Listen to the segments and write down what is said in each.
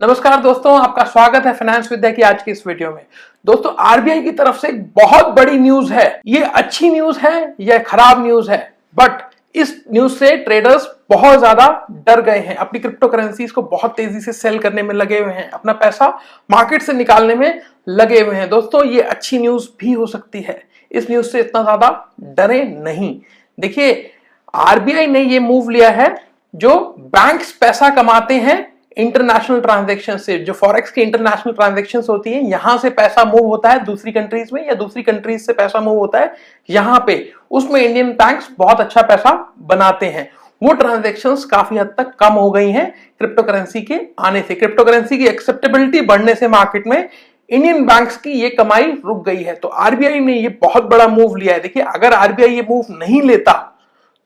नमस्कार दोस्तों, आपका स्वागत है फाइनेंस विद्या की आज की इस वीडियो में। दोस्तों, आरबीआई की तरफ से एक बहुत बड़ी न्यूज है। ये अच्छी न्यूज है या खराब न्यूज है, बट इस न्यूज से ट्रेडर्स बहुत ज्यादा डर गए हैं। अपनी क्रिप्टो करेंसीज को बहुत तेजी से सेल करने में लगे हुए हैं, अपना पैसा मार्केट से निकालने में लगे हुए हैं। दोस्तों, ये अच्छी न्यूज भी हो सकती है। इस न्यूज से इतना ज्यादा डरे नहीं। देखिए, आरबीआई ने ये मूव लिया है। जो बैंक्स पैसा कमाते हैं इंटरनेशनल ट्रांजैक्शन से, जो फॉरेक्स की इंटरनेशनल ट्रांजैक्शंस होती है, यहां से पैसा मूव होता है दूसरी कंट्रीज में, या दूसरी कंट्रीज से पैसा मूव होता है यहां पे, उसमें इंडियन बैंक्स बहुत अच्छा पैसा बनाते हैं। वो ट्रांजैक्शंस काफी हद तक कम हो गई हैं क्रिप्टो करेंसी के आने से। क्रिप्टो करेंसी की एक्सेप्टेबिलिटी बढ़ने से मार्केट में इंडियन बैंक्स की ये कमाई रुक गई है। तो आरबीआई ने ये बहुत बड़ा मूव लिया है। देखिए, अगर आरबीआई ये मूव नहीं लेता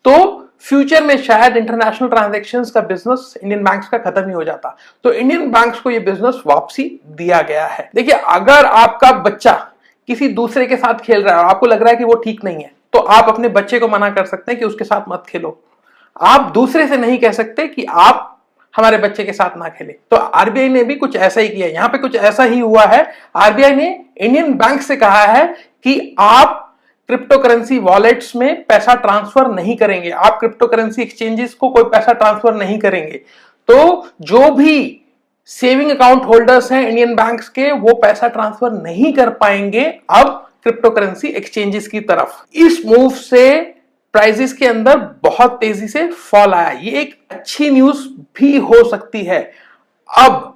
तो फ्यूचर में शायद इंटरनेशनल ट्रांजैक्शंस का बिजनेस इंडियन बैंक्स का खत्म ही हो जाता। तो इंडियन बैंक्स को ये बिजनेस वापसी दिया गया है। देखिए, अगर आपका बच्चा किसी दूसरे के साथ खेल रहा है और आपको लग रहा है कि वो ठीक नहीं है, तो आप अपने बच्चे को मना कर सकते हैं कि उसके साथ मत खेलो। आप दूसरे से नहीं कह सकते कि आप हमारे बच्चे के साथ ना खेले। तो आरबीआई ने भी कुछ ऐसा ही किया। यहां पे कुछ ऐसा ही हुआ है। आरबीआई ने इंडियन बैंक से कहा है कि आप क्रिप्टो करेंसी वॉलेट्स में पैसा ट्रांसफर नहीं करेंगे, आप क्रिप्टो करेंसी एक्सचेंजेस को कोई पैसा ट्रांसफर नहीं करेंगे। तो जो भी सेविंग अकाउंट होल्डर्स हैं इंडियन बैंक्स के, वो पैसा ट्रांसफर नहीं कर पाएंगे अब क्रिप्टो करेंसी एक्सचेंजेस की तरफ। इस मूव से प्राइसेस के अंदर बहुत तेजी से फॉल आया। ये एक अच्छी न्यूज भी हो सकती है। अब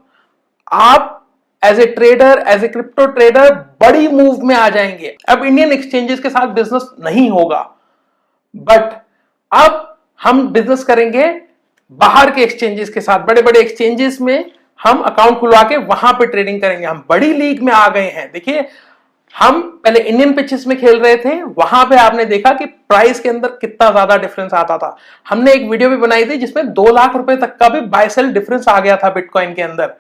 आप as a trader, as a crypto trader बड़ी मूव में आ जाएंगे। अब इंडियन एक्सचेंजेस के साथ बिजनेस नहीं होगा, बट अब हम बिजनेस करेंगे बाहर के एक्सचेंजेस के साथ। बड़े बड़े एक्सचेंजेस में हम अकाउंट खुलवा के वहां पे ट्रेडिंग करेंगे। हम बड़ी लीग में आ गए हैं। देखिए, हम पहले इंडियन पिचेस में खेल रहे थे, वहां पे आपने देखा कि प्राइस के अंदर कितना ज्यादा डिफरेंस आता था। हमने एक वीडियो भी बनाई थी जिसमें 2 लाख रुपए तक का भी बाय सेल डिफरेंस आ गया था बिटकॉइन के अंदर,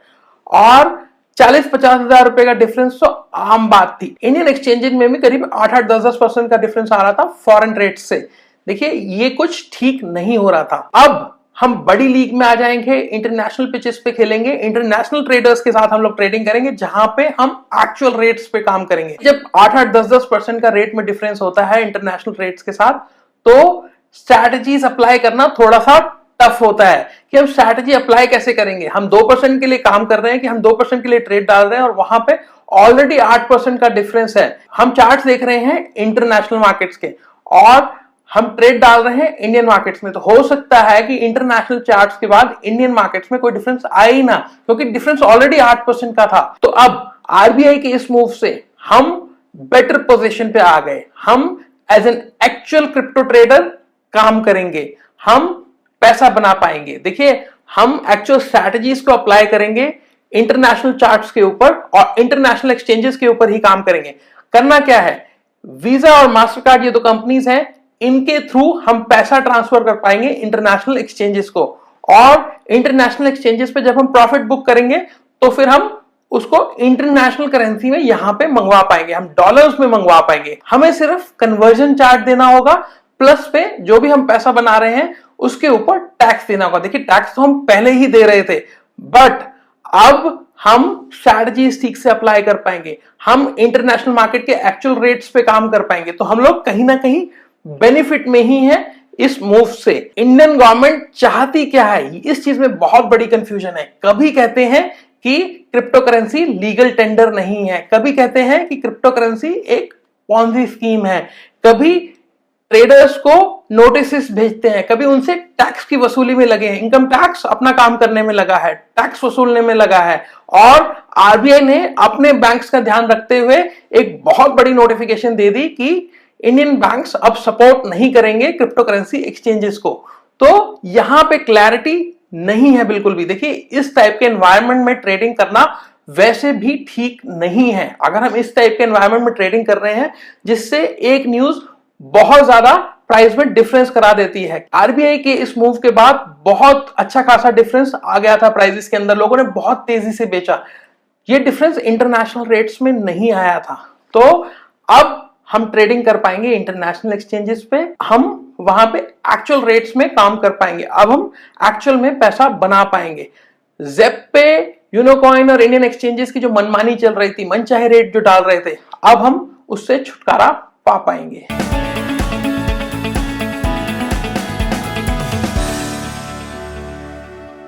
और 40-50 हजार रुपए का डिफरेंस तो आम बात थी। इंडियन एक्सचेंजेस में भी करीब 8-10% का डिफरेंस आ रहा था फॉरेन रेट से। देखिए, ये कुछ ठीक नहीं हो रहा था। अब हम बड़ी लीग में आ जाएंगे, इंटरनेशनल पिचेस पे खेलेंगे, इंटरनेशनल ट्रेडर्स के साथ हम लोग ट्रेडिंग करेंगे, जहां पे हम एक्चुअल रेट्स पे काम करेंगे। जब 8-10% का रेट में डिफरेंस होता है इंटरनेशनल रेट्स के साथ, तो स्ट्रैटेजीज अप्लाई करना थोड़ा सा टफ होता है कि हम स्ट्रैटेजी अप्लाई कैसे करेंगे। हम 2% के लिए काम कर रहे हैं कि हम 2% के लिए ट्रेड डाल रहे हैं, और वहां पे ऑलरेडी 8% का डिफरेंस है। हम चार्ट्स देख रहे हैं इंटरनेशनल मार्केट्स के, और हम ट्रेड डाल रहे हैं इंडियन मार्केट्स में। तो हो सकता है कि इंटरनेशनल चार्ट्स के बाद इंडियन मार्केट्स में कोई डिफरेंस आए ही ना, क्योंकि डिफरेंस ऑलरेडी 8% का था। तो अब आरबीआई के इस मूव से हम बेटर पोजीशन पे आ गए। हम as an actual crypto trader काम करेंगे, हम पैसा बना पाएंगे। देखिए, हम एक्चुअल स्ट्रैटेजीज को अप्लाई करेंगे इंटरनेशनल चार्ट्स के ऊपर, और इंटरनेशनल एक्सचेंजेस के ऊपर ही काम करेंगे। करना क्या है, वीजा और मास्टरकार्ड, ये 2 कंपनीज हैं, इनके थ्रू हम पैसा ट्रांसफर कर पाएंगे इंटरनेशनल एक्सचेंजेस को। और इंटरनेशनल एक्सचेंजेस पे जब हम प्रॉफिट बुक करेंगे, तो फिर हम उसको इंटरनेशनल करेंसी में यहां पे मंगवा पाएंगे, हम डॉलर्स में मंगवा पाएंगे। हमें सिर्फ कन्वर्जन चार्ज देना होगा, प्लस पे जो भी हम पैसा बना रहे हैं उसके ऊपर टैक्स देना होगा। देखिए, टैक्स तो हम पहले ही दे रहे थे, बट अब हम स्ट्रैटेजीज ठीक से अप्लाई कर पाएंगे, हम इंटरनेशनल मार्केट के एक्चुअल रेट्स पे काम कर पाएंगे। तो हम लोग कहीं ना कहीं बेनिफिट में ही है इस मूव से। इंडियन गवर्नमेंट चाहती क्या है, इस चीज में बहुत बड़ी कंफ्यूजन है। कभी कहते हैं कि क्रिप्टो करेंसी लीगल टेंडर नहीं है, कभी कहते हैं कि क्रिप्टो करेंसी एक पॉन्जी स्कीम है, कभी ट्रेडर्स को नोटिस भेजते हैं, कभी उनसे टैक्स की वसूली में लगे हैं। इनकम टैक्स अपना काम करने में लगा है, टैक्स वसूलने में लगा है, और आरबीआई ने अपने बैंक्स का ध्यान रखते हुए एक बहुत बड़ी नोटिफिकेशन दे दी कि इंडियन बैंक्स अब सपोर्ट नहीं करेंगे क्रिप्टो करेंसी एक्सचेंजेस को। तो यहां पे क्लैरिटी नहीं है बिल्कुल भी। देखिए, इस टाइप के एनवायरनमेंट में ट्रेडिंग करना वैसे भी ठीक नहीं है। अगर हम इस टाइप के एनवायरनमेंट में ट्रेडिंग कर रहे हैं जिससे एक न्यूज बहुत ज्यादा प्राइस में डिफरेंस करा देती है। आरबीआई के इस मूव के बाद बहुत अच्छा खासा डिफरेंस आ गया था प्राइसेस के अंदर, लोगों ने बहुत तेजी से बेचा। ये डिफरेंस इंटरनेशनल रेट्स में नहीं आया था। तो अब हम ट्रेडिंग कर पाएंगे इंटरनेशनल एक्सचेंजेस पे, हम वहां पे एक्चुअल रेट्स में काम कर पाएंगे। अब हम एक्चुअल में पैसा बना पाएंगे। जेप पे यूनोकॉइन और इंडियन एक्सचेंजेस की जो मनमानी चल रही थी, मनचाहे रेट जो डाल रहे थे, अब हम उससे छुटकारा पा पाएंगे।